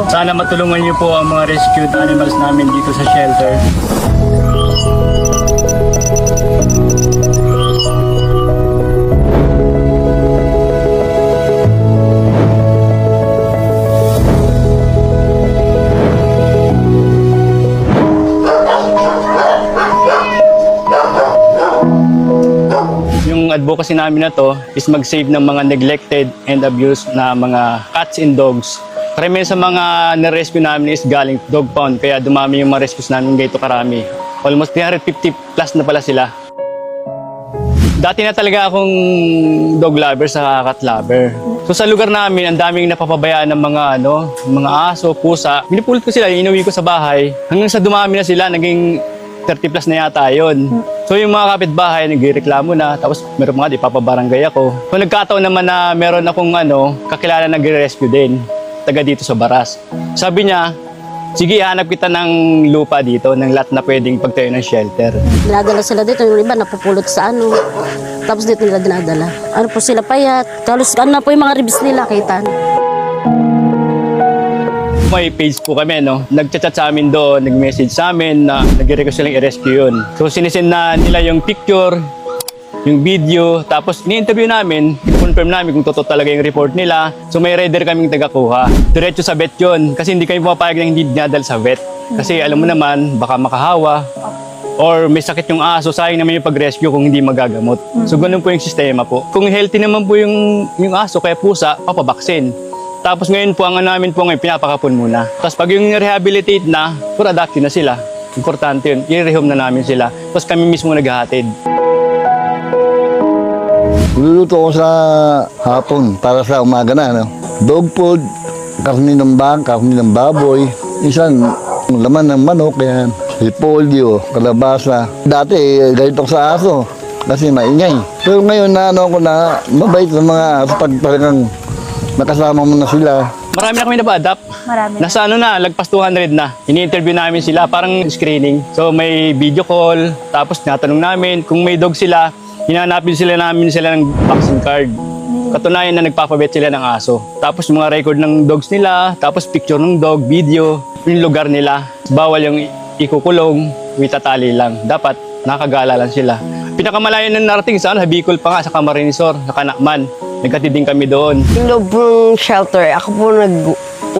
Sana matulungan niyo po ang mga rescued animals namin dito sa shelter. Yung advocacy namin na to is mag-save ng mga neglected and abused na mga cats and dogs. Karamihan sa mga na-rescue namin is galing dog pound, kaya dumami yung mga rescues namin ganito karami. Almost 350 plus na pala sila. Dati na talaga akong dog lover sa cat lover. So sa lugar namin, ang daming napapabayaan ng mga aso, pusa. Pinupulot ko sila, inuwi ko sa bahay. Hanggang sa dumami na sila, naging 30 plus na yata yun. So yung mga kapitbahay, nagreklamo na. Tapos meron mga ipapabarangay ako. So nagkataon naman na meron akong kakilala na nagre-rescue din. Taga dito sa Baras. Sabi niya, sige, hanap kita ng lupa dito, ng lot na pwedeng pagtayo ng shelter. Dinadala sila dito, yung iba napupulot sa tapos dito nila dinadala. Ano po sila payat, kalos na po yung mga ribs nila, kita. May page po kami, nagchat-chat sa amin doon, nag-message sa amin na nag-request silang i-rescue yun. So sinisend na nila yung picture, yung video, tapos ini-interview namin, i-confirm namin kung totoo talaga yung report nila. So may rider kaming taga-kuha. Diretso sa vet yun, kasi hindi kami pumapayag na hindi dinadal sa vet. Kasi alam mo naman, baka makahawa, or may sakit yung aso, sayang naman yung pag-rescue kung hindi magagamot. So ganun po yung sistema po. Kung healthy naman po yung aso, kaya pusa, papabaksin. Tapos ngayon po, ang namin po ngayon, pinapakapon muna. Tapos pag yung rehabilitate na, for adoption na sila. Importante yun, i-rehome na namin sila. Tapos kami mismo naghahatid. Luluto ko sa hapon para sa umaga na. Dog food, karni ng karni ng baboy. Isan, laman ng manok, yan. Repolyo, kalabasa. Dati, ganito sa aso kasi maingay. Pero ngayon ko na mabait sa mga aso pag talagang nakasama mo na sila. Marami na kami na-adapt. Marami. Nasa lagpas 200 na. Ini-interview namin sila, parang screening. So may video call, tapos tinatanong namin kung may dog sila, hinanapin namin sila ng vaccine card. Katunayan na nagpapabet sila ng aso. Tapos yung mga record ng dogs nila, tapos picture ng dog, video, yung lugar nila. Bawal yung ikukulong, itatali lang. Dapat nakagala lang sila. Pinakamalayo ng narating sa Bicol pa nga, sa Camarines Sur, sa Canacman. Nagkatid din kami doon. Yung loob ng shelter, ako po